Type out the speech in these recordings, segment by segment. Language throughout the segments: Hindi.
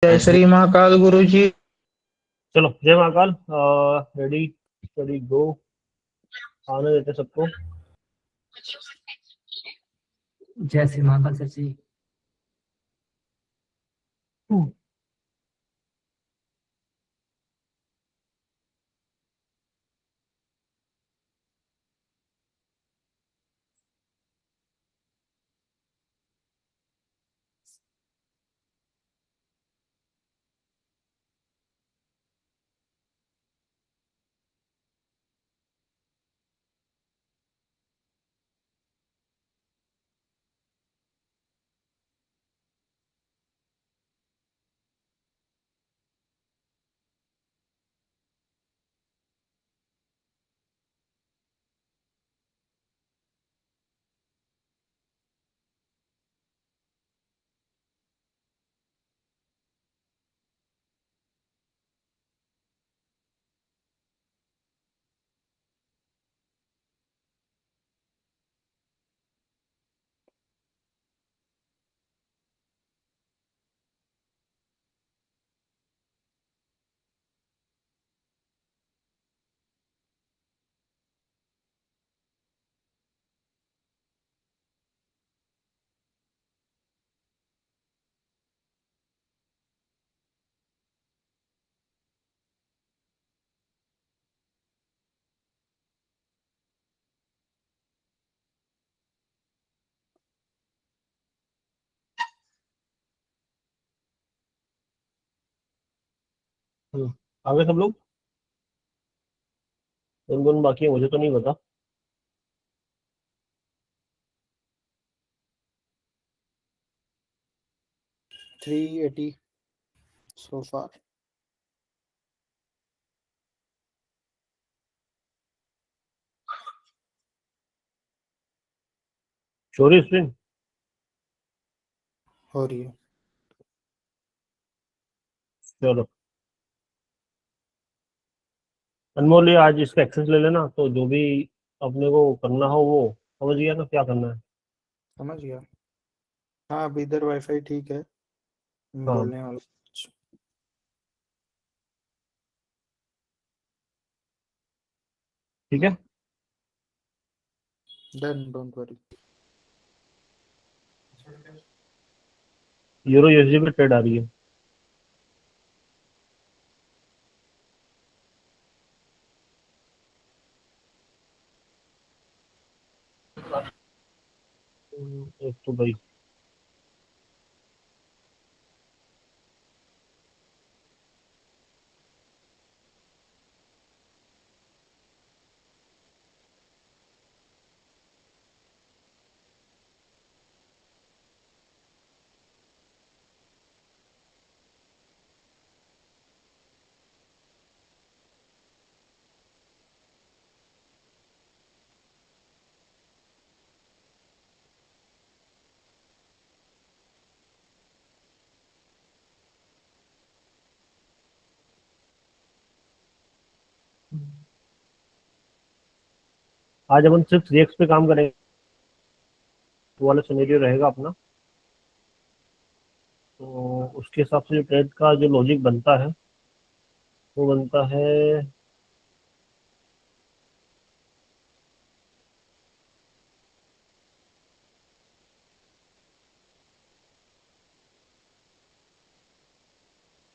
जय श्री महाकाल गुरु जी। चलो जय महाकाल। रेडी रेडी गो। आने देते सबको। जय श्री महाकाल सर जी। आगे सब लोग। कौन कौन बाकी है मुझे तो नहीं पता। 380 so far. चोरी स्क्रीन हो रही है। चलो अनमोल, ये आज इसका एक्सेस ले लेना, तो जो भी अपने को करना हो वो समझ गया ना क्या करना है। समझ गया। हाँ अभी इधर वाईफाई ठीक है। हाँ बोलने वाला। ठीक है। Done, don't worry. Euro USD पे ट्रेड आ रही है। एक तो भाई आज अपन सिर्फ रेक्स पे काम करेंगे। वो वाला सिनेरियो रहेगा अपना। तो उसके हिसाब से जो ट्रेड का जो लॉजिक बनता है वो बनता है।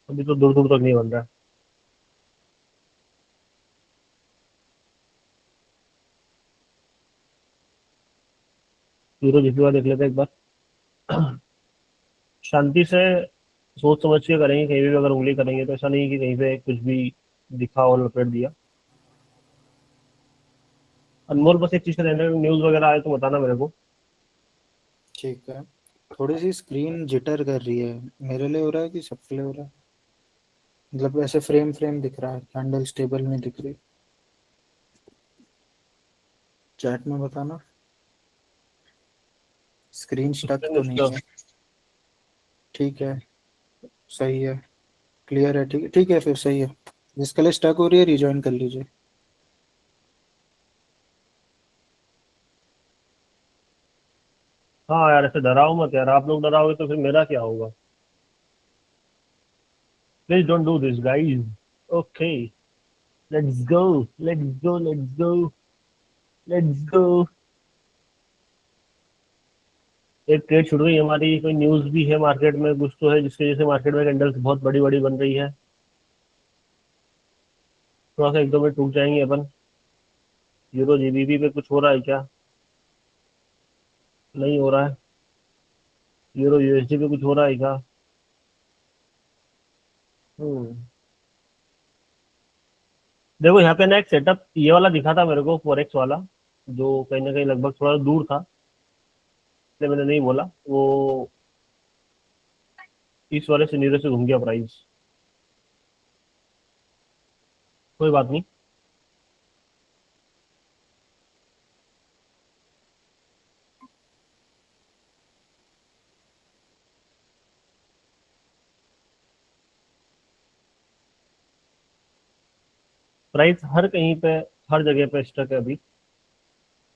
अभी तो दूर दूर तक नहीं बन रहा है। यूरो जितनी बार देख लेते हैं एक बार। शांति से सोच समझ के करेंगे। कहीं भी अगर उंगली करेंगे तो ऐसा नहीं कि कहीं पे कुछ भी दिखा और लपेट दिया। अनमोल, बस एक चीज का ध्यान रखना, न्यूज वगैरह आए तो बताना मेरे को। ठीक है। थोड़ी सी स्क्रीन जिटर कर रही है। मेरे लिए हो रहा है कि सबके लिए हो रहा है? मतलब ऐसे फ्रेम फ्रेम दिख रहा है, कैंडल स्टेबल नहीं दिख रही। चैट में बताना। स्क्रीन स्टक तो नहीं है? ठीक है, सही है, क्लियर है। ठीक है, ठीक है, फिर सही है। जिसके लिए स्टक हो रही है रिजॉइन कर लीजिए। हाँ यार, ऐसे डराओ मत यार। आप लोग डराओगे तो फिर मेरा क्या होगा। Please don't do this, guys. Okay, let's go. Let's go. Let's go. Let's go. एक ट्रेड छुट गई हमारी, कोई न्यूज भी है मार्केट में, कुछ तो है जिसकी वजह से मार्केट में कैंडल्स बहुत बड़ी बड़ी बन रही है। थोड़ा सा एक दो मिनट रुक जाएंगे अपन। यूरो जीबीपी पे कुछ हो रहा है क्या? नहीं हो रहा है। यूरो यूएसडी पे कुछ हो रहा है क्या? हम्म। देखो यहाँ पे ना एक सेटअप ये वाला दिखा था मेरे को, फॉरेक्स वाला, जो कहीं ना कहीं लगभग थोड़ा दूर था, इसलिए मैंने नहीं बोला। वो इस वाले सिनेरियो से घूम गया प्राइस। कोई बात नहीं। प्राइस हर कहीं पे, हर जगह पे स्टक है अभी।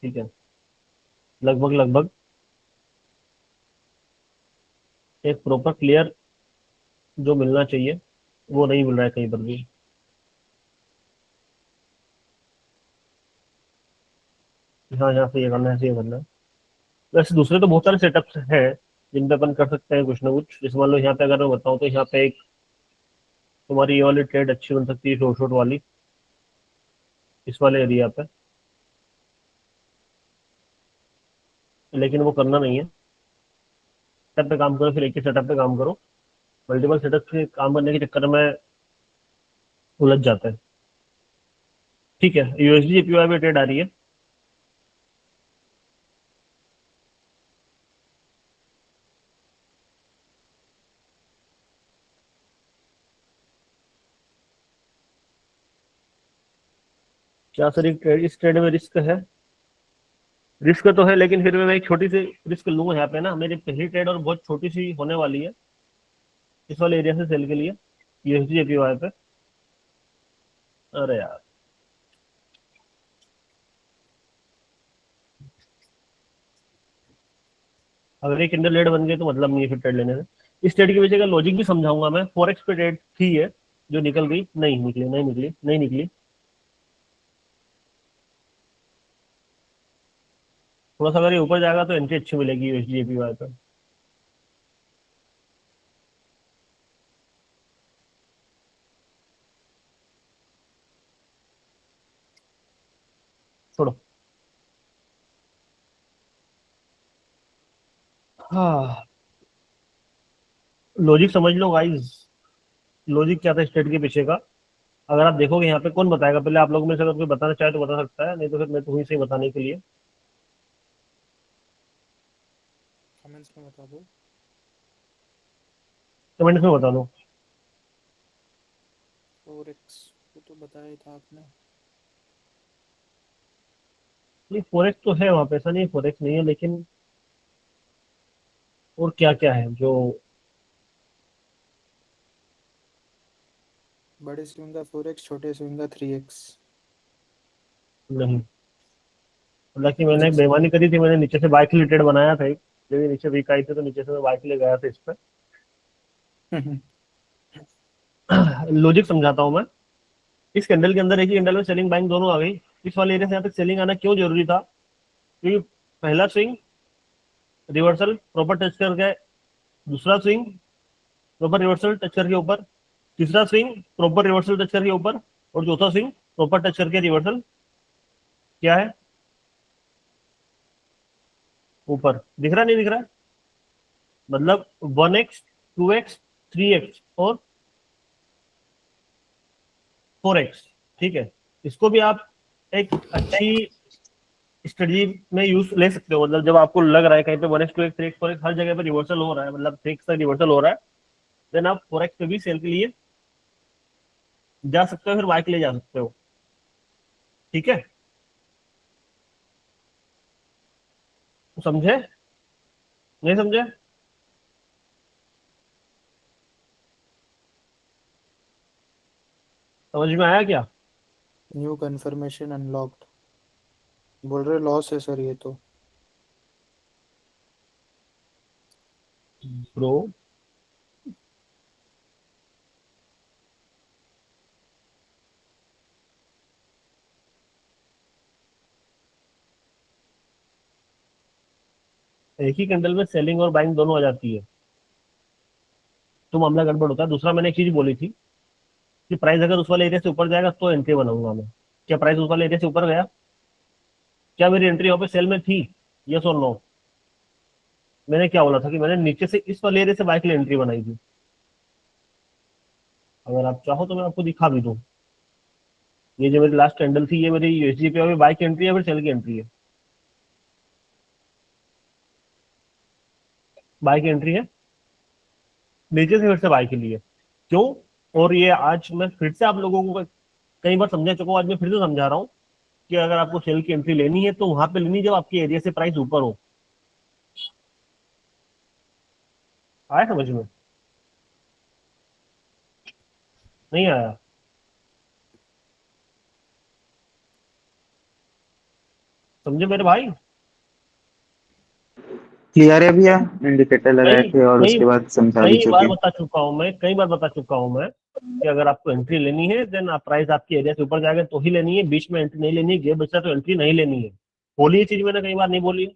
ठीक है, लगभग लगभग एक प्रॉपर क्लियर जो मिलना चाहिए वो नहीं मिल रहा है कहीं पर भी। हाँ, यहाँ से ये करना है, ऐसे ये करना है। वैसे दूसरे तो बहुत सारे सेटअप्स हैं जिन पे अपन कर सकते हैं कुछ ना कुछ। जैसे मान लो यहाँ पे अगर मैं बताऊँ तो यहाँ पे एक तुम्हारी ये वाली ट्रेड अच्छी बन सकती है, शॉर्ट शॉर्ट वाली, इस वाले एरिया पे। लेकिन वो करना नहीं है। सेटअप पे काम करो, फिर एक ही सेटअप पे काम करो। मल्टीपल सेटअप पे काम करने के चक्कर में उलझ जाता है। ठीक है, यूएसडी जेपीवाई पे ट्रेड आ रही है। क्या सर, एक ट्रेड, इस ट्रेड में रिस्क है? रिस्क तो है, लेकिन फिर मैं एक छोटी सी रिस्क लूंगा यहाँ पे ना। मेरी पहली ट्रेड और बहुत छोटी सी होने वाली है इस वाले एरिया से सेल के लिए, यूएसडी जेपीवाई पे। अरे यार, अगर एक कैंडल रेड बन गई तो मतलब नहीं है फिर ट्रेड लेने से। इस ट्रेड की वजह का लॉजिक भी समझाऊंगा मैं। फॉरेक्स पे ट्रेड थी है जो निकल गई, नहीं निकली, नहीं निकली, नहीं निकली। थोड़ा सा अगर ये ऊपर जाएगा तो एंट्री अच्छी मिलेगी यूएसडी जेपीवाई पे। छोड़ो। हाँ, लॉजिक समझ लो गाइस। लॉजिक क्या था इस ट्रेड के पीछे का? अगर आप देखोगे यहाँ पे, कौन बताएगा पहले? आप लोगों में से अगर कोई बताना चाहे तो बता सकता है, नहीं तो फिर मैं तो हुई सही बताने के लिए। कमेंट्स में बता दो। कमेंट्स में बता दो। फोरेक्स वो तो बताया ही था आपने। नहीं, फोरेक्स तो है वहां पे, ऐसा नहीं फोरेक्स नहीं है, लेकिन और क्या क्या है जो। बड़े स्विंग का 4x, छोटे स्विंग का 3x। नहीं, हालांकि मैंने एक जिस बेईमानी करी थी, मैंने नीचे से बाय के लिए ट्रेड बनाया था एक। जब ये नीचे वीक आई थी तो नीचे से मैं बाय के लिए गया था इस पे। लॉजिक समझाता हूँ मैं। इस कैंडल के अंदर एक ही कैंडल में सेलिंग बाइंग दोनों आ गई। इस वाले एरिया से यहाँ तक सेलिंग आना क्यों जरूरी था? क्योंकि पहला स्विंग रिवर्सल प्रॉपर टच करके, दूसरा स्विंग प्रॉपर रिवर्सल टच करके ऊपर, तीसरा स्विंग प्रॉपर रिवर्सल टच करके ऊपर, और चौथा स्विंग प्रॉपर टच करके रिवर्सल क्या है, ऊपर। दिख रहा नहीं दिख रहा? मतलब 1x, 2x, 3x और 4x। ठीक है, इसको भी आप एक अच्छी स्ट्रेटजी में यूज ले सकते हो। मतलब जब आपको लग रहा है कहीं पे 1x, 2x, 3x, 4x हर जगह पे रिवर्सल हो रहा है, मतलब 3x तक रिवर्सल हो रहा है, देन आप 4x पे भी सेल के लिए जा सकते हो, फिर बाय के लिए जा सकते हो। ठीक है, समझे? नहीं समझे? समझ में आया क्या? न्यू कंफर्मेशन अनलॉक्ड बोल रहे लॉस है सर ये तो। ब्रो, एक ही कैंडल में सेलिंग और बाइंग दोनों आ जाती है तो मामला गड़बड़ होता है। दूसरा मैंने एक चीज बोली थी कि प्राइस अगर उस वाले एरिया से ऊपर जाएगा तो एंट्री बनाऊंगा मैं। क्या प्राइस उस वाले एरिया से ऊपर गया? क्या मेरी एंट्री यहाँ पे सेल में थी? यस और नो? मैंने क्या बोला था कि मैंने नीचे से इस वाले एरिया से बाइक की एंट्री बनाई थी। अगर आप चाहो तो मैं आपको दिखा भी दूं। ये जो मेरी लास्ट कैंडल थी ये मेरी यूएसडी पे बाइक की एंट्री है फिर सेल की एंट्री है। बाइक की एंट्री है, नीचे से फिर से बाइक के लिए। क्यों? और ये आज मैं फिर से आप लोगों को कई बार समझा चुका हूं, आज मैं फिर से समझा रहा हूँ कि अगर आपको सेल की एंट्री लेनी है तो वहां पे लेनी जब आपके एरिया से प्राइस ऊपर हो। आया समझ में? नहीं आया? समझे मेरे भाई? क्लियर है भैया, इंडिकेटर लगाए कई थे और कई उसके बाद समझा भी कई बार चुके। बता चुका हूं मैं, कई बार बता चुका हूं मैं कि अगर आपको एंट्री लेनी है देन आप प्राइस आपके एरिया से ऊपर जाएगा तो ही लेनी है, बीच में एंट्री नहीं लेनी है, गेप बचा तो एंट्री नहीं लेनी है। बोली ये चीज मैंने कई बार नहीं बोली है?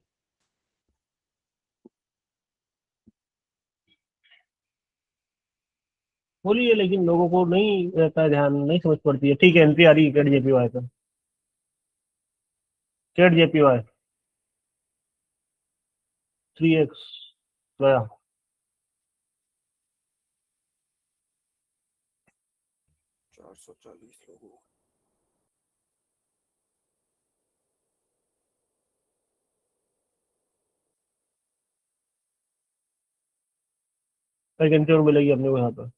बोली है लेकिन लोगों को नहीं रहता है ध्यान, नहीं समझ पड़ती है। ठीक है, एंट्री आ रही है केट जेपीवाई का। केट जेपीवाई 3x गया। 440 लोगों। एक एंट्री और मिलेगी अपने को यहाँ पर।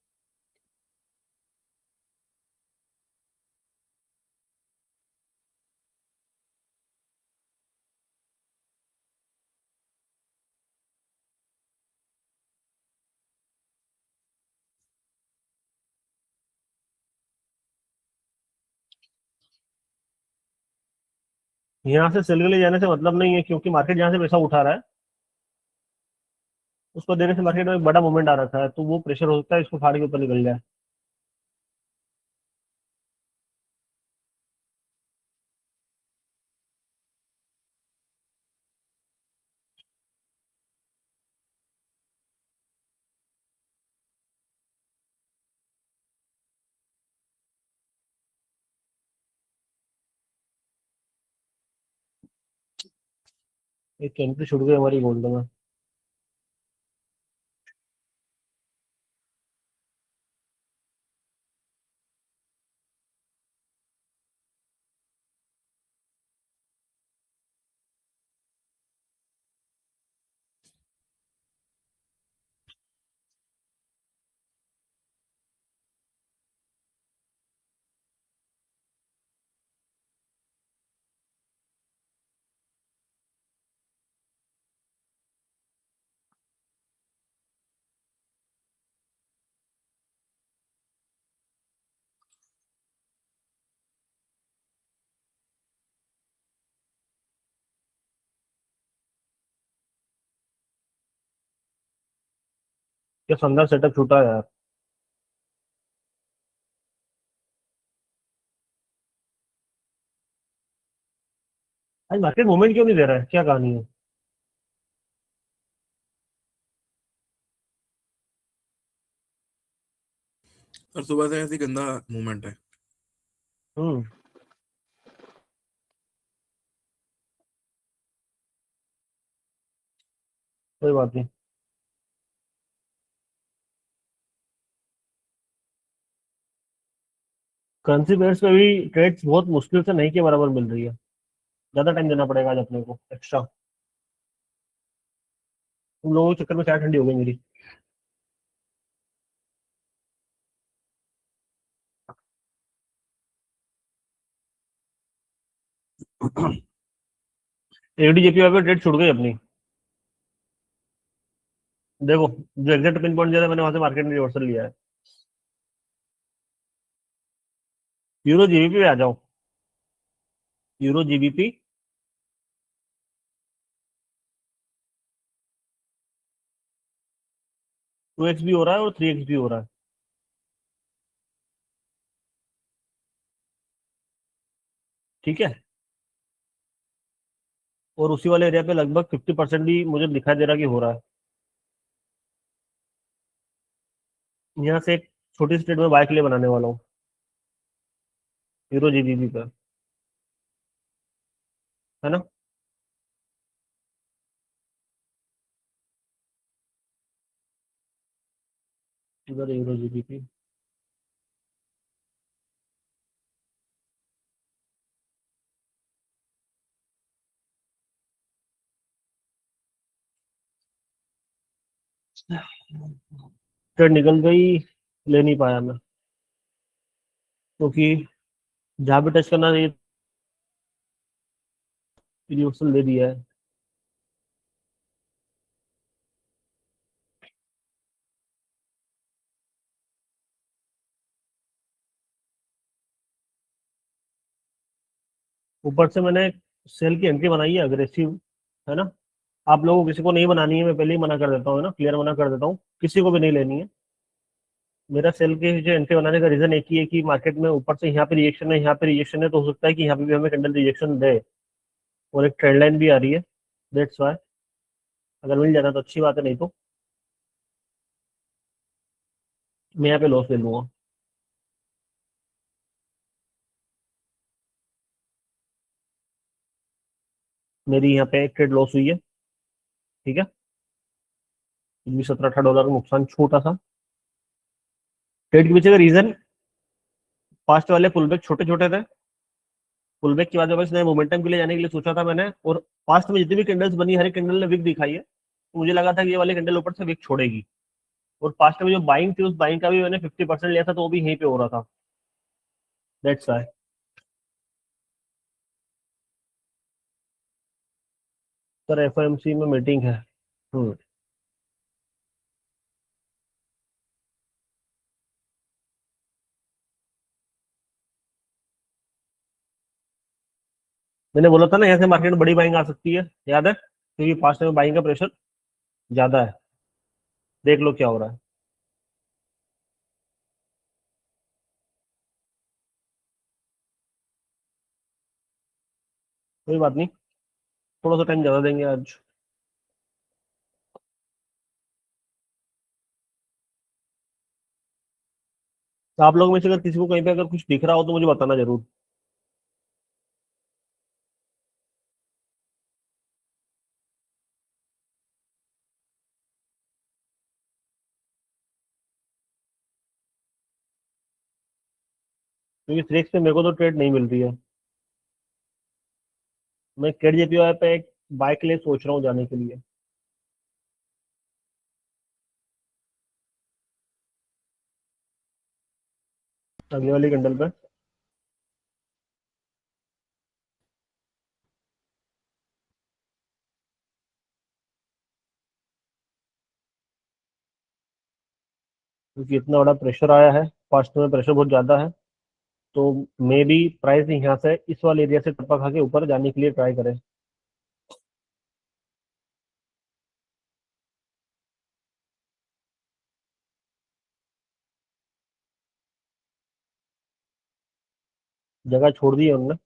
यहाँ से सेल के लिए जाने से मतलब नहीं है क्योंकि मार्केट जहाँ से पैसा उठा रहा है उसको देने से मार्केट में एक बड़ा मूवमेंट आ रखा है तो वो प्रेशर हो सकता है इसको फाड़ के ऊपर निकल जाए। एक एंट्री छूट गई हमारी गोल्ड में। क्या शानदार सेटअप छूटा है यार। आज मार्केट मूवमेंट क्यों नहीं दे रहा है, क्या कहानी है? और सुबह से ऐसी गंदा मूवमेंट है। हम्म। कोई बात नहीं। करेंसी पेयर्स पे भी ट्रेड्स बहुत मुश्किल से नहीं के बराबर मिल रही है। ज्यादा टाइम देना पड़ेगा आज अपने को एक्स्ट्रा। तुम लोगों के चक्कर में चाय ठंडी हो गई मेरी। एडीजेपी पे ट्रेड छूट गई अपनी। देखो, जो एग्जैक्ट पिन पॉइंट दिया था मैंने वहां से मार्केट ने रिवर्सल लिया है। यूरो जीबीपी पे आ जाओ। यूरो जीबीपी 2x भी हो रहा है और 3x भी हो रहा है। ठीक है। और उसी वाले एरिया पे लगभग 50% भी मुझे दिखाई दे रहा कि हो रहा है। यहाँ से एक छोटी सी ट्रेड में बाय के लिए बनाने वाला हूँ हीरो जीबीबी पर, है ना। इधर हीरो जीबीबी, ट्रेड निकल गई, ले नहीं पाया मैं, क्योंकि जहाँ भी टच करना चाहिए रिवर्सल दे दिया है। ऊपर से मैंने सेल की एंट्री बनाई है अग्रेसिव, है ना। आप लोगों को किसी को नहीं बनानी है, मैं पहले ही मना कर देता हूँ, है ना, क्लियर मना कर देता हूँ, किसी को भी नहीं लेनी है। मेरा सेल के जो एंट्री बनाने का रीजन एक ही है कि मार्केट में ऊपर से यहाँ पे रिएक्शन है, यहाँ पे रिएक्शन है, तो हो सकता है कि यहाँ पे भी हमें कैंडल रिएक्शन दे, और एक ट्रेंड लाइन भी आ रही है। दैट्स वाई अगर मिल जाता तो अच्छी बात है, नहीं तो मैं यहाँ पे लॉस ले लूंगा। मेरी यहाँ पे ट्रेड लॉस हुई है, ठीक है, 17-18 डॉलर का नुकसान छोटा सा। ट्रेड के पीछे का रीजन, फास्ट वाले पुल बैक छोटे छोटे थे, पुल बैक की वजह से इसने मोमेंटम के लिए जाने के लिए सोचा था मैंने, और फास्ट में जितनी भी कैंडल्स बनी हर एक कैंडल ने विक दिखाई है, तो मुझे लगा था कि ये वाली कैंडल ऊपर से विक छोड़ेगी। और फास्ट में जो बाइंग थी उस बाइंग का भी मैंने 50% लिया था, तो वो भी यहीं पे हो रहा था। That's why. सर एफओएमसी में मीटिंग है। हम्म मैंने बोला था ना यहाँ से मार्केट में बड़ी बाइंग आ सकती है, याद है, क्योंकि फास्ट में बाइंग का प्रेशर ज्यादा है। देख लो क्या हो रहा है। कोई बात नहीं, थोड़ा सा टाइम ज्यादा देंगे आज। तो आप लोगों में से अगर किसी को कहीं पे अगर कुछ दिख रहा हो तो मुझे बताना जरूर। क्योंकि थ्रेक्स पे मेरे को तो ट्रेड नहीं मिल रही है। मैं क्रेड जेपीओ पे एक बाइक के लिए सोच रहा हूँ जाने के लिए, अगले वाली कैंडल पे। क्योंकि इतना बड़ा प्रेशर आया है, फास्ट में प्रेशर बहुत ज्यादा है, तो मे भी प्राइस यहाँ से इस वाले एरिया से टप्पा खा के ऊपर जाने के लिए ट्राई करें। जगह छोड़ दी है उन्होंने।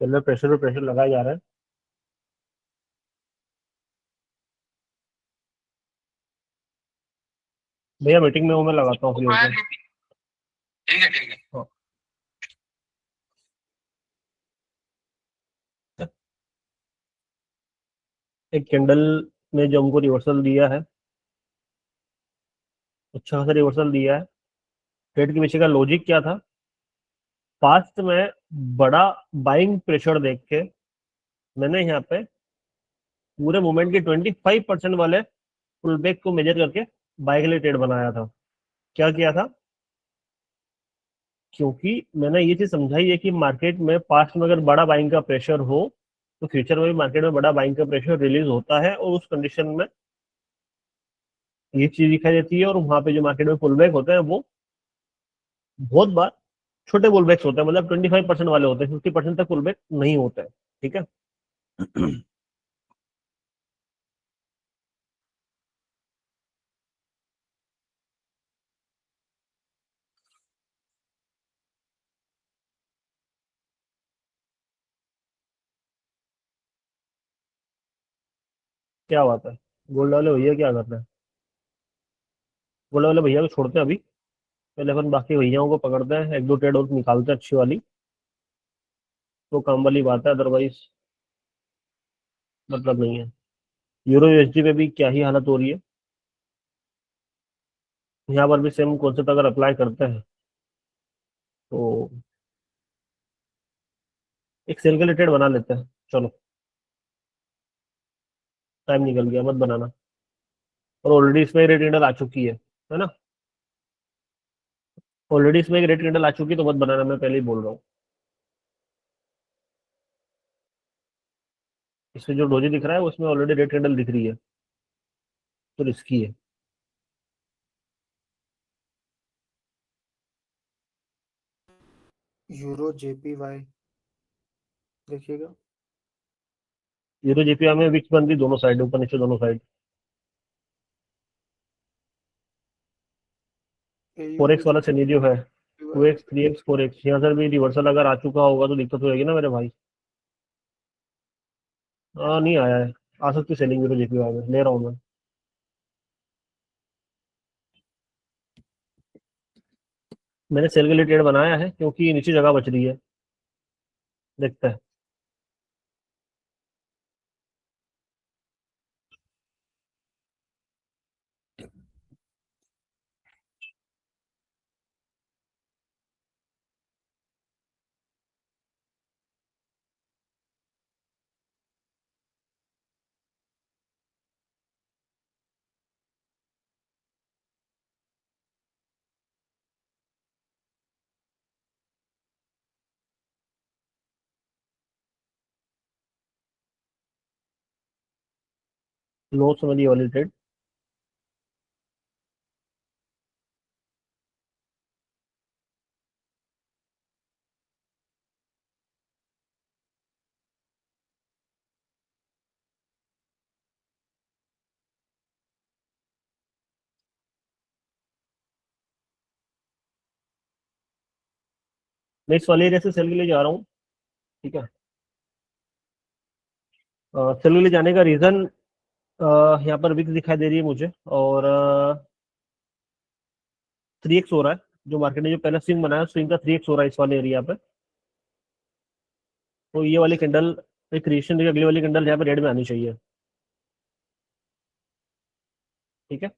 पहले प्रेशर पे प्रेशर लगाया जा रहा है। भैया मीटिंग में हूँ, मैं लगाता हूँ फ्री होकर। ठीक है ठीक है। हाँ। एक कैंडल ने जो हमको रिवर्सल दिया है, अच्छा खासा रिवर्सल दिया है। ट्रेड के पीछे का लॉजिक क्या था, फास्ट में बड़ा बाइंग प्रेशर देख के मैंने यहाँ पे पूरे मूवमेंट के 25% वाले पुल बैक को मेजर करके बाय के लिए ट्रेड बनाया था। क्या किया था, क्योंकि मैंने ये चीज समझाई है कि मार्केट में पास्ट में अगर बड़ा बाइंग का प्रेशर हो तो फ्यूचर में भी मार्केट में बड़ा बाइंग का प्रेशर रिलीज होता है और उस कंडीशन में ये चीज दिखाई देती है। और वहां पे जो मार्केट में पुल बैक होते हैं वो बहुत बार छोटे पुल बैक्स होते हैं, मतलब 25% वाले होते हैं, 50% तक पुल बैक नहीं होता है। ठीक है। क्या बात है, गोल्ड वाले भैया क्या कर रहे हैं? गोल्ड वाले भैया को छोड़ते हैं अभी, पहले अपन बाकी भैयाओं को पकड़ते हैं, एक दो ट्रेड और निकालते हैं अच्छी वाली, तो काम वाली बात है, अदरवाइज मतलब नहीं है। यूरो यूएसडी पे भी क्या ही हालत हो रही है। यहाँ पर भी सेम कॉन्सेप्ट अगर अप्लाई करते हैं तो एक सेल के लिए ट्रेड बना लेते हैं। चलो, टाइम निकल गया, मत बनाना। और ऑलरेडी इसमें रेट कैंडल आ चुकी है ना? ऑलरेडी इसमें एक रेट कैंडल आ चुकी है, तो मत बनाना, मैं पहले ही बोल रहा हूँ। इसमें जो डोजी दिख रहा है उसमें ऑलरेडी रेट कैंडल दिख रही है, तो रिस्की है। यूरो जेपीवाई देखिएगा। यूरो जेपीआई में विक्स बन रही दोनों साइड, ऊपर नीचे दोनों साइड। एयू 4x वाला सिनेरियो है, 2x 3x 4x, यहाँ से भी रिवर्सल अगर आ चुका होगा तो दिक्कत होगी ना मेरे भाई। हाँ, नहीं आया है। आ सकती सेलिंग यूरो जेपीआई में, ले रहा हूँ मैं। मैंने सेल के लिए ट्रेड बनाया है क्योंकि नीचे जगह बच रही है। देखते हैं। लो समझ, ये वाली ट्रेड मैं इस वाले एरिया से सेल के लिए जा रहा हूँ। ठीक है। सेल के लिए जाने का रीजन, यहाँ पर विक्स दिखाई दे रही है मुझे, और 3x हो रहा है। जो मार्केट ने जो पहला स्विंग बनाया, स्विंग का 3x हो रहा है इस वाले एरिया पे। तो ये वाली कैंडल एक क्रिएशन, अगली वाली कैंडल यहाँ पे रेड में आनी चाहिए। ठीक है।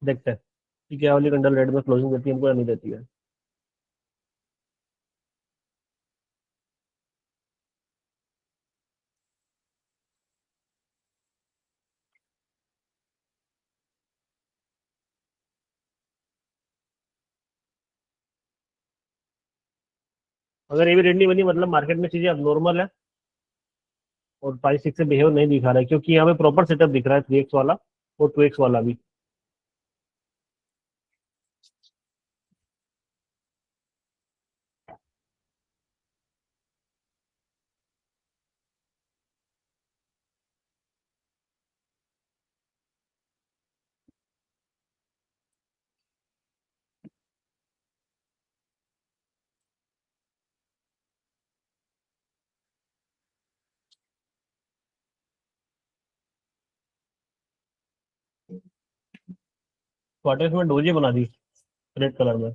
देखते हैं कि क्या वाली कैंडल रेड में क्लोजिंग देती है हमको या नहीं देती है। अगर ये भी रेड नहीं बनी, मतलब मार्केट में चीजें अब नॉर्मल है और 5-6 से बिहेव नहीं दिखा रहा है, क्योंकि यहाँ पे प्रॉपर सेटअप दिख रहा है 3x वाला और 2x वाला भी। क्वार्टर में डोजी बना दी रेड कलर में।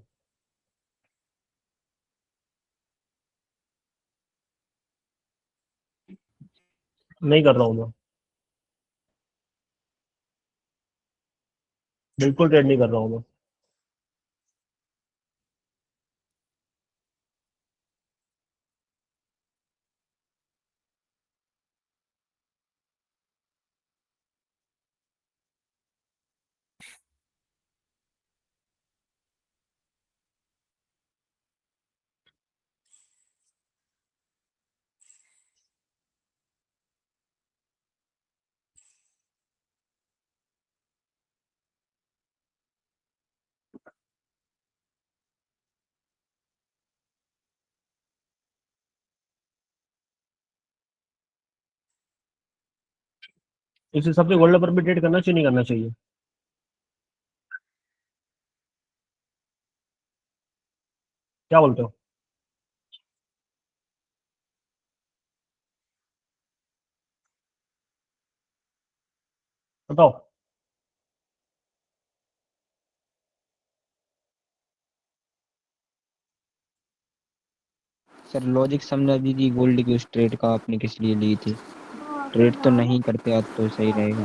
नहीं कर रहा हूँ मैं, बिल्कुल ट्रेड नहीं कर रहा हूँ मैं। इस हिसाब से गोल्ड पर भी ट्रेड करना चाहिए नहीं करना चाहिए? क्या बोलते हो? बताओ। सर लॉजिक समझा दीजिए, गोल्ड की उस ट्रेड का आपने किस लिए ली थी? ट्रेड तो नहीं करते आज तो सही रहेगा।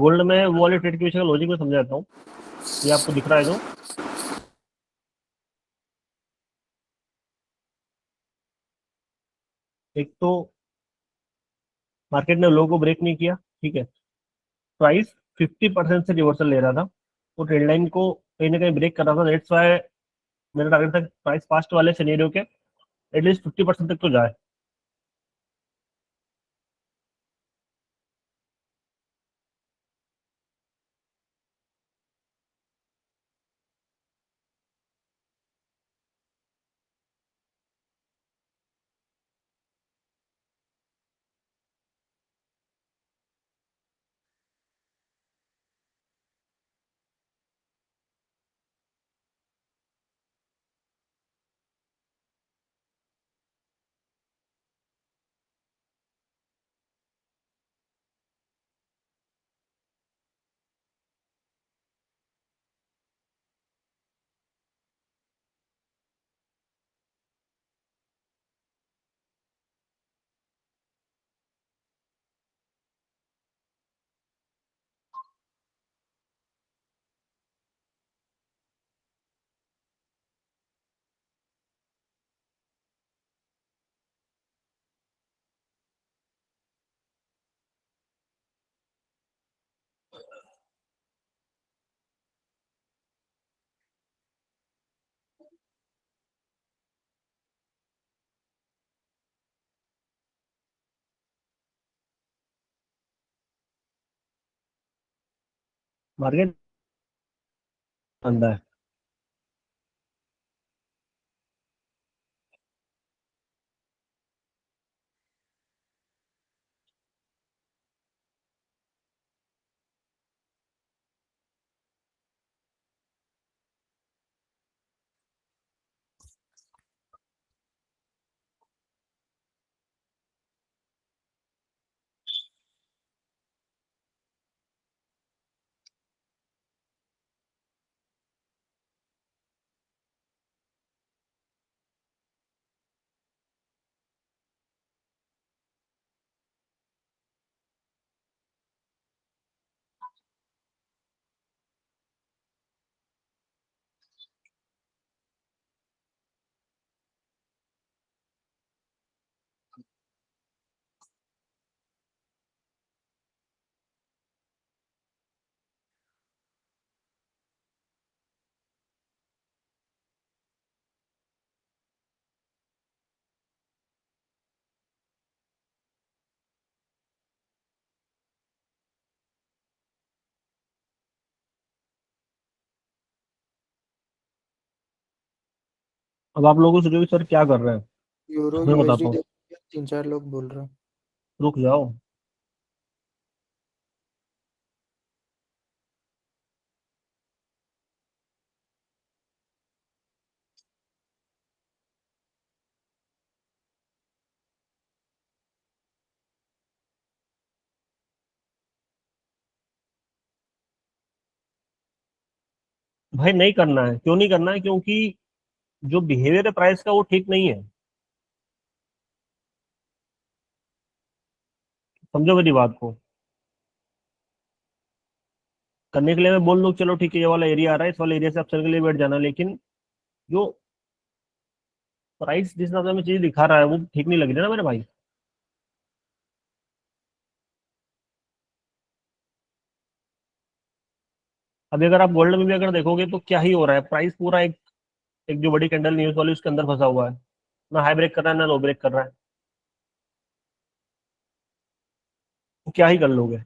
गोल्ड में वो वाले ट्रेड के पीछे का लॉजिक मैं समझा देता हूँ। ये आपको दिख रहा है जो, एक तो मार्केट ने लो को ब्रेक नहीं किया, ठीक है, प्राइस 50% से रिवर्सल ले रहा था, वो ट्रेड लाइन को कहीं ना कहीं ब्रेक कर रहा था, दैट्स वाई मेरा टारगेट था प्राइस फास्ट वाले सिनेरियो के एटलीस्ट 50% तक तो जाए। मार्केट अंदर है। अब आप लोगों से जो सर क्या कर रहे हैं, यूरो मैं बताता यूएसडी हूँ। देख, 3-4 लोग बोल रहे हैं। रुक जाओ। भाई नहीं करना है, क्यों नहीं करना है? क्योंकि जो बिहेवियर है प्राइस का वो ठीक नहीं है। समझो मेरी बात को। करने के लिए मैं बोल दूं चलो ठीक है ये वाला एरिया आ रहा है, इस वाले एरिया से आप चल के लिए बैठ जाना, लेकिन जो प्राइस जिस हिसाब से हमें चीज दिखा रहा है वो ठीक नहीं लग रही ना मेरे भाई। अभी अगर आप गोल्ड में भी अगर देखोगे तो क्या ही हो रहा है, प्राइस पूरा एक एक जो बड़ी कैंडल न्यूज वाली उसके अंदर फंसा हुआ है, ना हाई ब्रेक कर रहा है ना लो ब्रेक कर रहा है, तो क्या ही कर लोगे?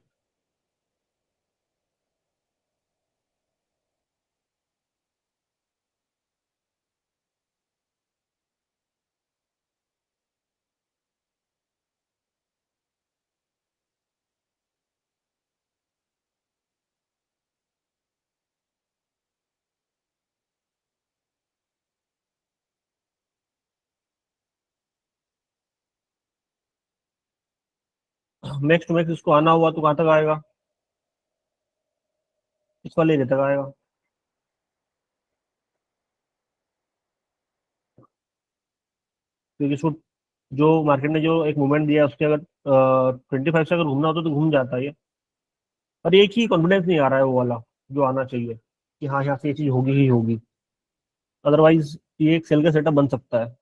मैक्स टू मैक्स इसको आना हुआ तो कहाँ तक आएगा? इस वाले एरिया तक आएगा। क्योंकि इसको जो मार्केट ने जो एक मूवमेंट दिया है, उसके अगर 25 से अगर घूमना होता तो घूम जाता है ये। पर एक ही कॉन्फिडेंस नहीं आ रहा है वो वाला जो आना चाहिए कि हाँ यहाँ से ये चीज होगी ही होगी। अदरवाइज ये एक सेल का सेटअप बन सकता है।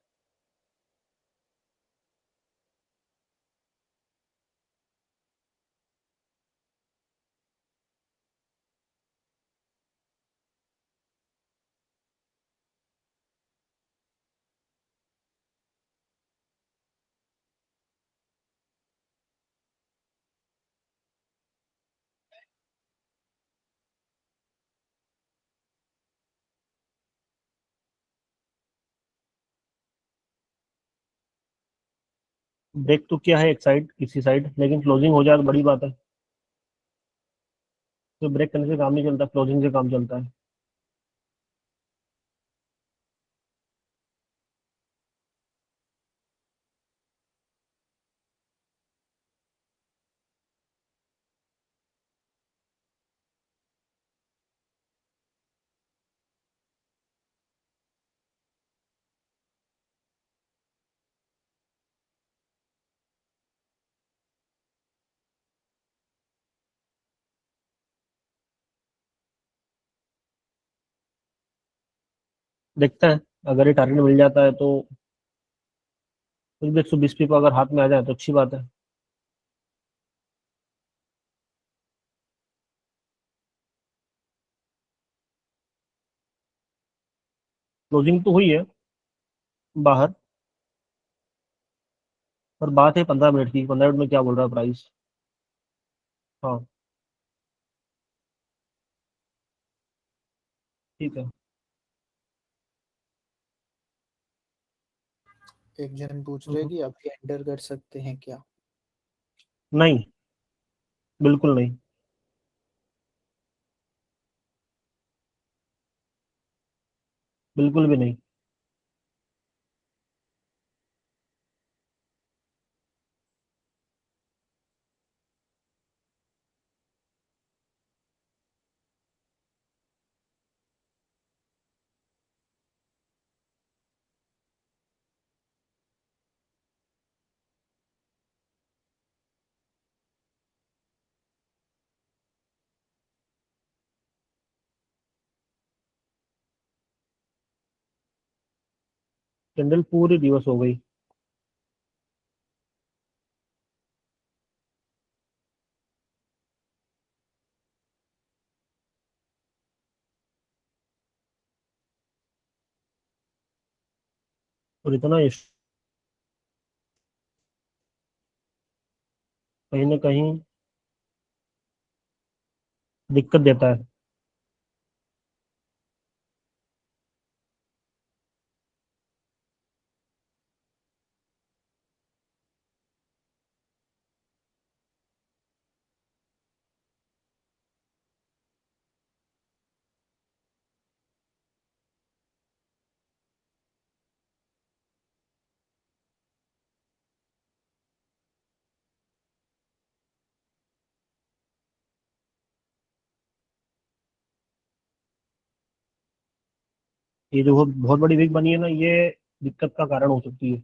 ब्रेक तो क्या है एक साइड किसी साइड, लेकिन क्लोजिंग हो जाए तो बड़ी बात है। तो ब्रेक करने से काम नहीं चलता, क्लोजिंग से काम चलता है। देखते हैं, अगर ये टारगेट मिल जाता है तो कुछ भी 120 पे अगर हाथ में आ जाए तो अच्छी बात है। क्लोजिंग तो हुई है बाहर, पर बात है 15 मिनट की। 15 मिनट में क्या बोल रहा है प्राइस? हाँ, ठीक है। एक जन पूछ रहे कि अभी एंटर कर सकते हैं क्या? नहीं, बिल्कुल नहीं। बिल्कुल भी नहीं। कैंडल पूरी दिवस हो गई। और इतना कहीं ना कहीं दिक्कत देता है। ये जो बहुत बहुत बड़ी वीक बनी है ना, ये दिक्कत का कारण हो सकती है।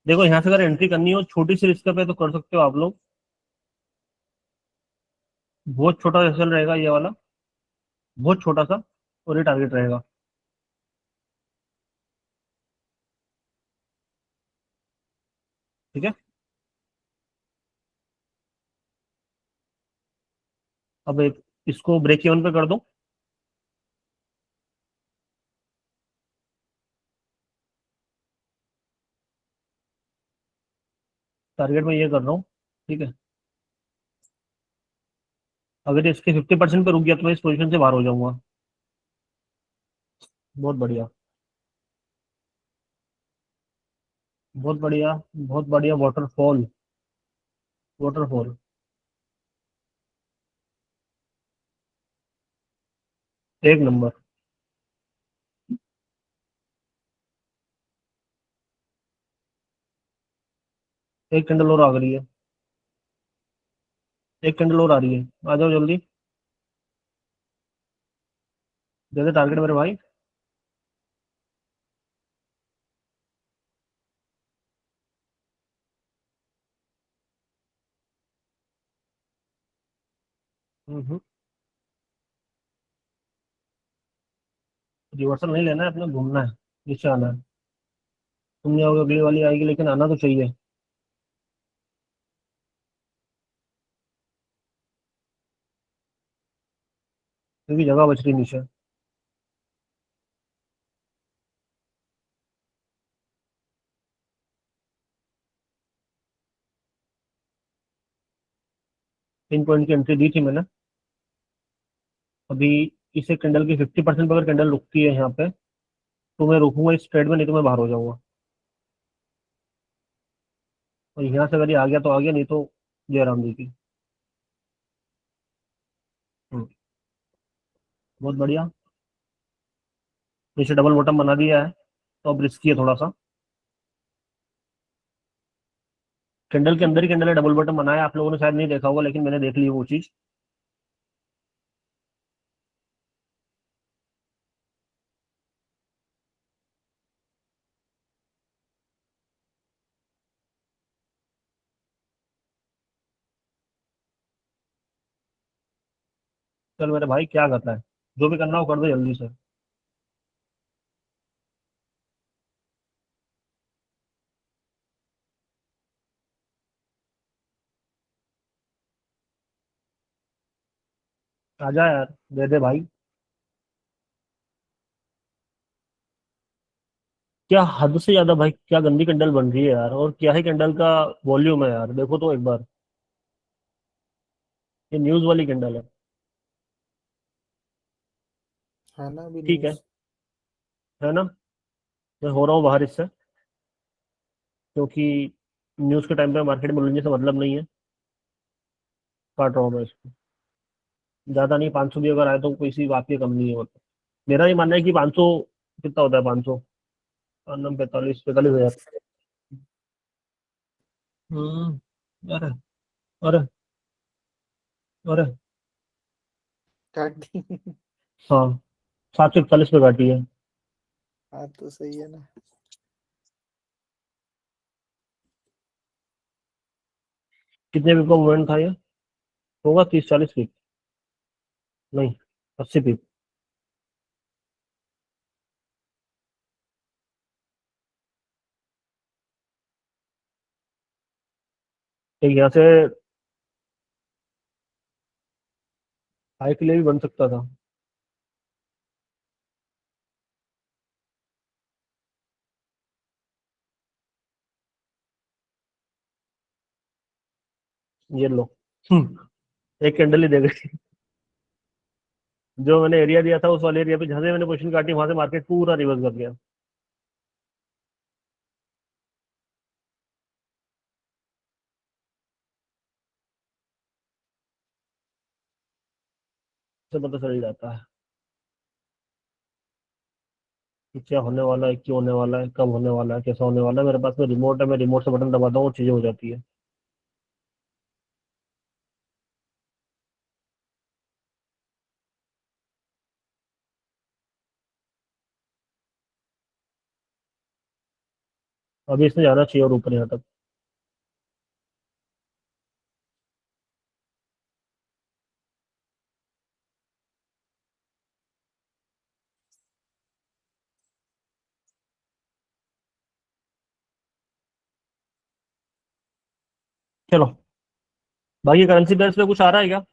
देखो, यहाँ से अगर एंट्री करनी हो छोटी सी रिस्क पे तो कर सकते हो आप लोग। बहुत छोटा सेशन रहेगा ये वाला, बहुत छोटा सा, और ये टारगेट रहेगा। ठीक है। अब एक इसको ब्रेक इवन पे कर दो। टारगेट में ये कर रहा हूँ, ठीक है। अगर ये इसके 50% पे रुक गया तो मैं इस पोजीशन से बाहर हो जाऊंगा। बहुत बढ़िया, बहुत बढ़िया, बहुत बढ़िया। Waterfall, waterfall. एक नंबर। एक कैंडल और आ रही है, एक कैंडल और आ रही है। आ जाओ जल्दी, दे दे टारगेट मेरे भाई। हम्म। रिवर्सल नहीं लेना है, अपने घूमना है, नीचे आना है। तुम नहीं आओगे, अगली वाली आएगी, लेकिन आना तो चाहिए, क्योंकि जगह बच रही है नीचे। तीन पॉइंट की एंट्री दी थी मैंने। अभी इसे कैंडल की 50% पर अगर कैंडल रुकती है यहाँ पे, तो मैं रुकूंगा इस ट्रेड में, नहीं तो मैं बाहर हो जाऊंगा। और यहाँ से अगर ये आ गया तो आ गया, नहीं तो जय राम जी की। हम्म, बहुत बढ़िया। नीचे डबल बॉटम बना दिया है, तो अब रिस्की है थोड़ा सा। कैंडल के अंदर ही कैंडल है, डबल बॉटम बनाया, आप लोगों ने शायद नहीं देखा होगा, लेकिन मैंने देख ली वो चीज। चल मेरे भाई, क्या करना है, जो भी करना हो कर दो जल्दी से। आजा यार, दे दे भाई। क्या हद से ज्यादा भाई, क्या गंदी कैंडल बन रही है यार, और क्या ही कैंडल का वॉल्यूम है यार, देखो तो एक बार। ये न्यूज वाली कैंडल है। है ना अभी ठीक न्यूज। है ना। मैं हो रहा हूँ बाहर इससे, क्योंकि न्यूज के टाइम पे मार्केट में उलझने से मतलब नहीं है। काट रहा हूँ मैं इसको। ज्यादा नहीं, 500 भी अगर आए तो कोई सी बात की कम नहीं है, मतलब मेरा ये मानना है कि 500 कितना होता है, 500 45 45 हजार। अरे, अरे, अरे। काट दी। हाँ, 741 पे काटी है। हाँ तो सही है ना। कितने पिप का मूवमेंट था ये? होगा 30 40 पिप। नहीं, 80 पिप। एक यहाँ से हाई के लिए भी बन सकता था। ये लो। एक कैंडल ही दे गई। जो मैंने एरिया दिया था उस वाले एरिया पे, जहां से मैंने पोजीशन काटी, वहां से मार्केट पूरा रिवर्स कर गया। से पता चल ही जाता है कि क्या होने वाला है, क्यों होने वाला है, कब होने वाला है, कैसा होने वाला है। मेरे पास में रिमोट है, मैं रिमोट से बटन दबाता हूँ, चीजें हो जाती है। अभी इसने जाना चाहिए और ऊपर यहाँ तक। चलो, बाकी करेंसी बेस पे कुछ आ रहा है क्या?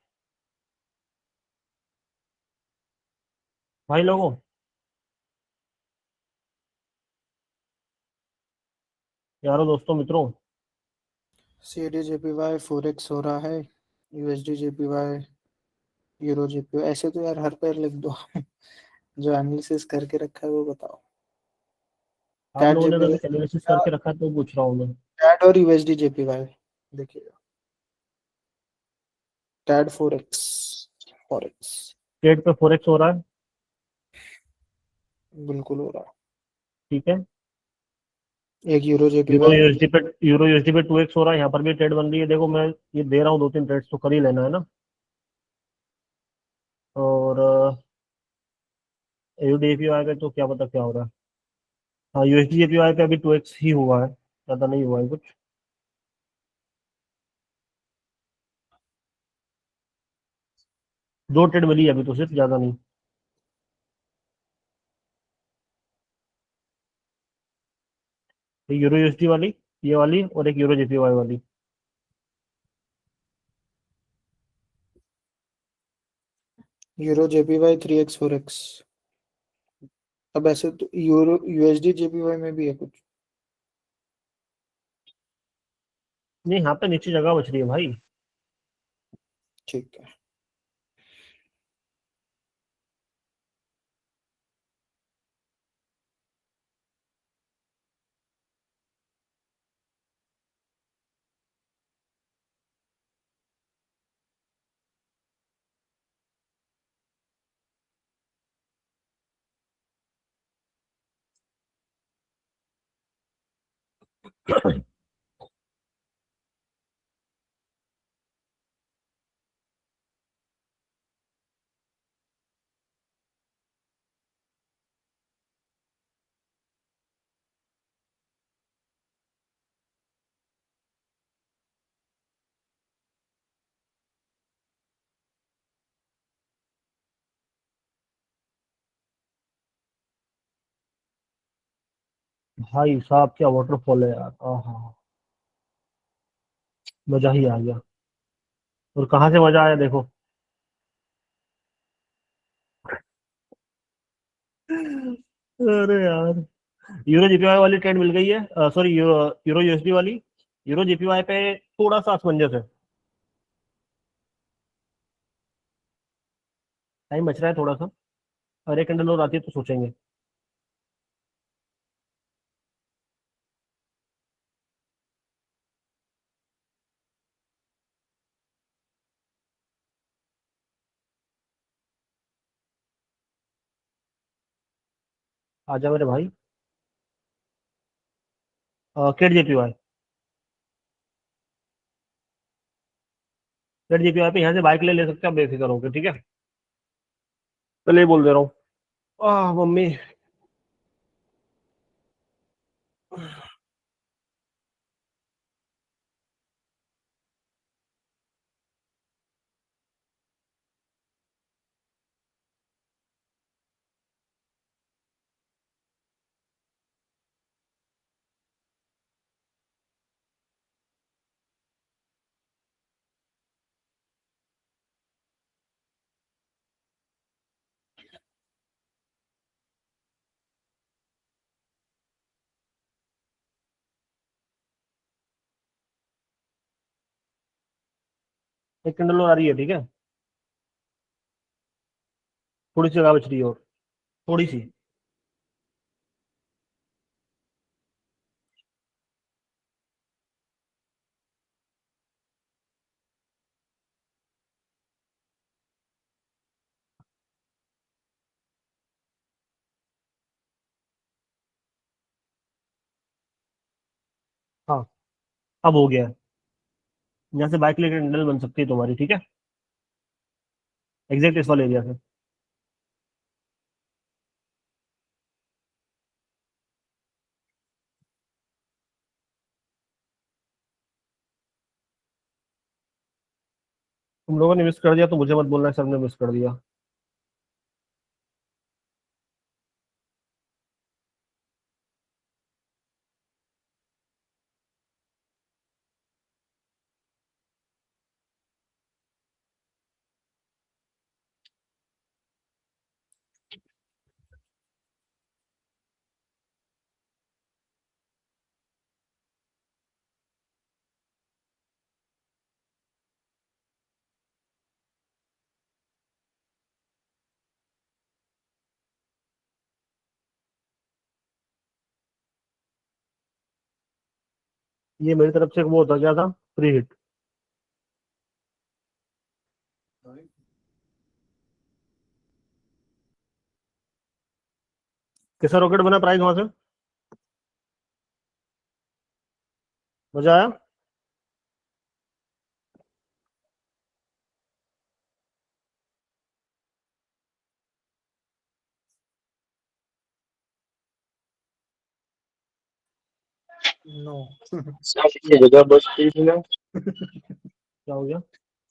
भाई लोगों, यारों, दोस्तों, मित्रों, सीडी जेपीवाई 4x हो रहा है, यूएसडी जेपीवाई, यूरो जेपीवाई। ऐसे तो यार हर पैर लिख दो। जो एनालिसिस करके रखा है वो बताओ। आप कैट लोगों ने अगर जेपीवाई, कुछ एनालिसिस करके रखा है तो पूछ रहा हूँ मैं। कैट और यूएसडी जेपीवाई देखिएगा। कैट 4x, 4x, ट्रेड पे फोरेक्स हो रहा है, बिल्कुल हो रहा ठीक है। है। एक यूरो यूरो जेपीवाई, यूएसडी पे यूरो यूएसडी पे 2x हो रहा है, यहाँ पर भी ट्रेड बन रही है। देखो, मैं ये दे रहा हूँ, 2-3 ट्रेड्स तो कर ही लेना है ना। और यूडीएपीवाई पे तो क्या पता क्या हो रहा है। हाँ, यूएसडीएपीवाई पे अभी 2x ही हुआ है, ज्यादा नहीं हुआ है कुछ। दो ट्रेड मिली है अभी तो, सिर्फ, ज्यादा नहीं। एक यूरो यूएसडी वाली, ये वाली, और एक यूरो जेपीवाई वाली। Euro JPY 3x 4x। अब ऐसे तो यूरो यूएसडी जेपीवाई में भी है कुछ। नहीं, यहाँ पे नीचे जगह बच रही है भाई। ठीक है। भाई साहब, क्या वाटरफॉल है यार, आहा, मजा ही आ गया। और कहाँ से मजा आया देखो। अरे यार, यूरो जीपीवाई वाली ट्रेड मिल गई है, सॉरी, यूरो यूरो यूएसडी वाली। यूरो जीपीवाई पे थोड़ा सा असमंजस है। टाइम बच रहा है थोड़ा सा। और एक कैंडल और आती है तो सोचेंगे। आजा मेरे भाई। केट जीपीवाई, केट जीपीवाई पे यहाँ से बाइक ले ले सकते हैं आप, बेफिक्र होकर, ठीक है। पहले ही बोल दे रहा हूँ। मम्मी। एक कैंडल और आ रही है, ठीक है। थोड़ी सी जगह बच रही है, और थोड़ी सी। हाँ, अब हो गया है। यहाँ से बाइक लेकर कैंडल बन सकती है तुम्हारी, ठीक है। एग्जैक्ट इस वाले एरिया से। तुम लोगों ने मिस कर दिया तो मुझे मत बोलना सर ने मिस कर दिया। ये मेरी तरफ से वो होता क्या था, फ्री हिट। कैसा रॉकेट बना प्राइस वहां से, मजा आया? नो जगह बस ठीक है। क्या हो गया?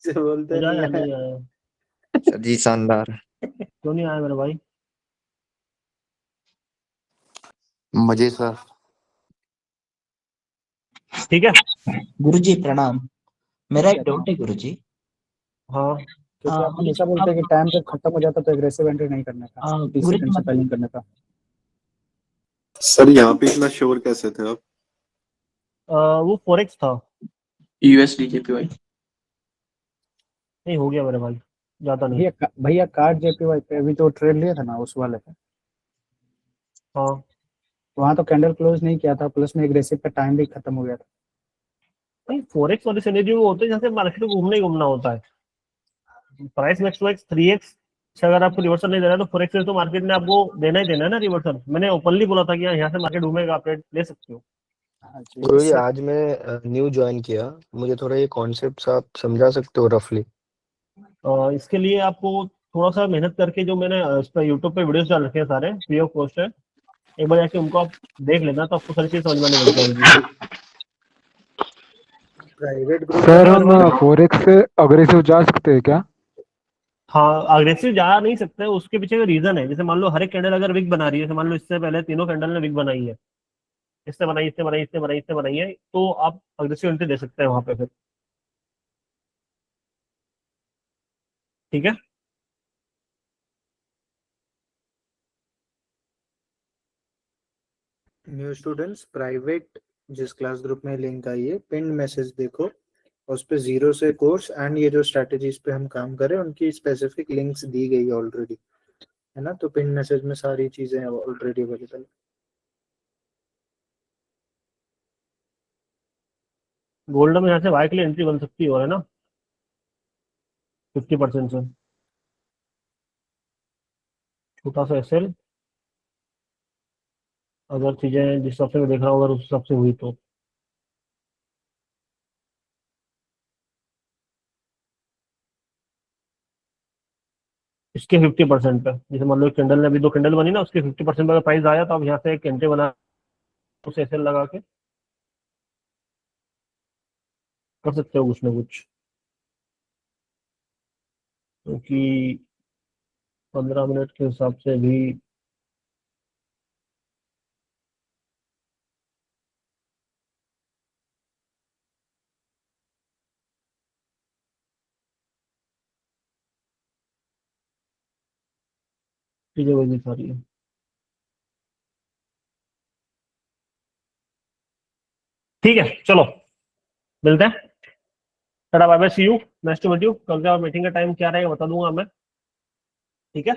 से बोलते मजा नहीं आया? है। नहीं आया? सर जी शानदार। क्यों नहीं आया मेरे भाई? मजे सर। ठीक है। गुरुजी प्रणाम। मेरा एक डाउट है गुरुजी। हाँ क्योंकि आप गुरुजी हमेशा बोलते हैं कि टाइम जब खत्म हो जाता तो एग्रेसिव एंट्री नहीं करने का, तीसरे गुरुजी सेकंड से मतलब पहले करने का। सर यहाँ पे इतना श्योर कैसे थे आप? वो फॉरेक्स था। USD JPY. नहीं, हो गया मेरे भाई, ज्यादा नहीं। भैया कार्ड जेपीवाई पे अभी जो ट्रेड लिया था ना उस वाले पे, हाँ, वहां तो कैंडल क्लोज नहीं किया था, प्लस में एग्रेसिव का टाइम भी खत्म हो गया था। नहीं, फॉरेक्स वाले सिनेरियो वो होते हैं जहाँ से मार्केट को घूमना ही घूमना होता है। Price max to x 3x से अगर आपको रिवर्सल नहीं दे रहा है तो फॉरेक्स से तो मार्केट ने आपको देना ही देना है ना रिवर्सल। मैंने ओपनली बोला था कि यहाँ से मार्केट घूमेगा, आप ट्रेड ले सकते हो। हाँ जी, गुरुजी इससे आज मैं न्यू ज्वाइन किया, मुझे थोड़ा ये कॉन्सेप्ट आप समझा सकते हो रफली? इसके लिए आपको थोड़ा सा मेहनत करके, जो मैंने इस पर यूट्यूब पे वीडियोस डाल रखे हैं सारे फ्री ऑफ कॉस्ट है, एक बार जाके उनको आप देख लेना तो आपको सारी चीज समझ में आने लग जाएगी। प्राइवेट ग्रुप सर है हम ना। फोरेक्स से अग्रेसिव जा सकते हैं क्या? हाँ, अग्रेसिव जा नहीं सकते, उसके पीछे का रीजन है। जैसे मान लो हर एक कैंडल अगर विक बना रही है, जैसे मान लो इससे पहले तीनों कैंडल ने विक बनाई है, इससे बनाई, इससे बनाई, इससे बनाई, इससे बनाई है, तो आप अग्रेसिव एंट्री दे सकते हैं वहां पे फिर। ठीक है। न्यू स्टूडेंट्स प्राइवेट जिस क्लास ग्रुप में लिंक आई है, पिन मैसेज देखो, उस पे जीरो से कोर्स एंड ये जो स्ट्रेटजीज पे हम काम कर रहे हैं उनकी स्पेसिफिक लिंक्स दी गई है ऑलरेडी, है ना। तो पिन मैसेज में सारी चीजें ऑलरेडी अवेलेबल। गोल्ड में यहाँ से बाय के लिए एंट्री बन सकती है ना, 50% से। छोटा सा एसएल, अगर चीजें जिस हिसाब से मैं देख रहा हूँ अगर उस हिसाब से हुई तो। इसके 50% पे, जैसे मान लो एक कैंडल ने अभी 2 कैंडल बनी ना, उसके 50% पे अगर प्राइस आया तो आप यहाँ से एक एंट्री बना, उस एसएल लगा के कर सकते हो कुछ ना कुछ, क्योंकि 15 मिनट के हिसाब से भी चीजें वही दिखा रही है। ठीक है, चलो मिलते हैं। Tata bye bye, see you, nice to meet you. कल का मीटिंग का टाइम क्या रहेगा बता दूंगा मैं। ठीक है।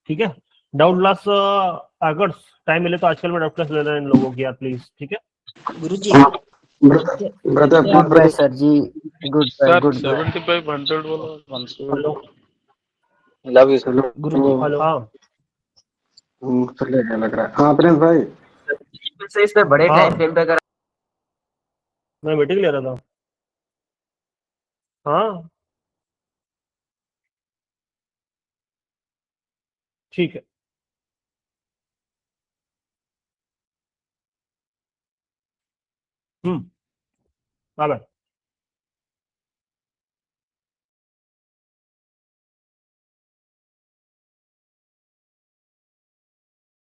ठीक है। डाउट क्लास अगर टाइम मिले तो आजकल में डाउट क्लास ले लेना इन लोगों की यार प्लीज। ठीक है। गुरुजी ब्रदर क्या गुड बाय सर जी, good bye sir good bye. 7500 बोलो 100। हेलो। Love you sir. गुरुजी हेलो। हाँ। चलेगा लग रहा है। हाँ प्रिंस भाई, से इस पे बड़े हाँ, टाइम फ्रेम पे अगर मैं मीटिंग ले रहा था। हाँ, ठीक है। Bye bye.